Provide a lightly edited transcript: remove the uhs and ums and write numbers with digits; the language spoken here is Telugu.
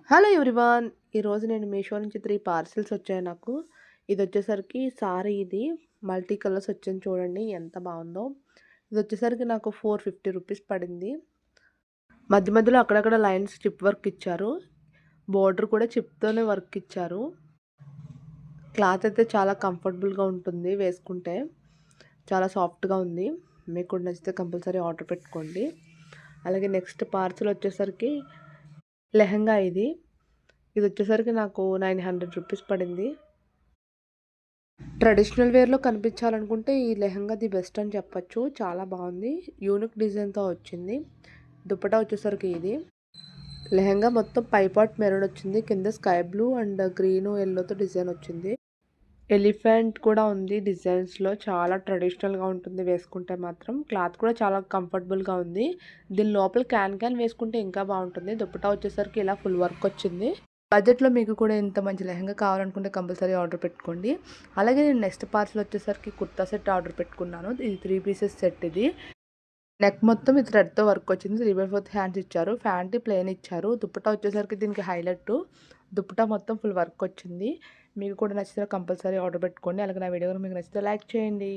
Hello everyone. ఈరోజు నేను మీషో నుంచి 3 పార్సెల్స్ వచ్చాయి నాకు. ఇదొచ్చేసరికి సారీ ఇది. మల్టీ కలర్స్ వచ్చింది చూడండి ఎంత బావుందో. ఇదొచ్చేసరికి నాకు 450 రూపీస్ పడింది. మధ్య మధ్యలో అక్కడక్కడ లైన్స్ చిప్ వర్క్ ఇచ్చారు. బోర్డర్ కూడా చిప్‌తోనే వర్క్ ఇచ్చారు. క్లాత్ అయితే చాలా కంఫర్టబుల్‌గా ఉంటుంది వేసుకుంటే. చాలా సాఫ్ట్‌గా ఉంది. మీకు కూడా నచ్చితే కంపల్సరీ ఆర్డర్ పెట్టుకోండి. అలాగే నెక్స్ట్ పార్సెల్ వచ్చేసరికి లెహెంగా ఇది. ఇదొచ్చేసరికి నాకు 900 రూపీస్ పడింది. ట్రెడిషనల్ వేర్‌లో కనిపించాలనుకుంటే ఈ లెహెంగా ది బెస్ట్ అని చెప్పొచ్చు. చాలా బావుంది. యూనిక్ డిజైన్‌తో వచ్చింది. దుపట్టా వచ్చేసరికి ఇది. లెహెంగా మొత్తం పై పార్ట్ మెరూన్ వచ్చింది. కింద స్కై బ్లూ అండ్ గ్రీను, యెల్లోతో డిజైన్ వచ్చింది. ఎలిఫెంట్ కూడా ఉంది డిజైన్స్‌లో. చాలా ట్రెడిషనల్‌గా ఉంటుంది వేసుకుంటే మాత్రం. క్లాత్ కూడా చాలా కంఫర్టబుల్‌గా ఉంది. దీని లోపల క్యాన్ వేసుకుంటే ఇంకా బావుంటుంది. దుపట్టా వచ్చేసరికి ఇలా ఫుల్ వర్క్ వచ్చింది. బడ్జెట్‌లో మీకు కూడా ఇంత మంచి లెహెంగా కావాలనుకుంటే కంపల్సరీ ఆర్డర్ పెట్టుకోండి. అలాగే నేను నెక్స్ట్ పార్సెల్ వచ్చేసరికి కుర్తా సెట్ ఆర్డర్ పెట్టుకున్నాను. ఇది 3 పీసెస్ సెట్ ఇది. నెక్ మొత్తం ఈ థ్రెడ్‌తో వర్క్ వచ్చింది. 3/4 హ్యాండ్స్ ఇచ్చారు. ప్యాంట్ ప్లెయిన్ ఇచ్చారు. దుపట్టా వచ్చేసరికి దీనికి హైలైట్. దుపట్టా మొత్తం ఫుల్ వర్క్ వచ్చింది. మీకు కూడా నచ్చితే కంపల్సరీ ఆర్డర్ పెట్టుకోండి. అలాగే నా వీడియో మీకు నచ్చితే లైక్ చేయండి.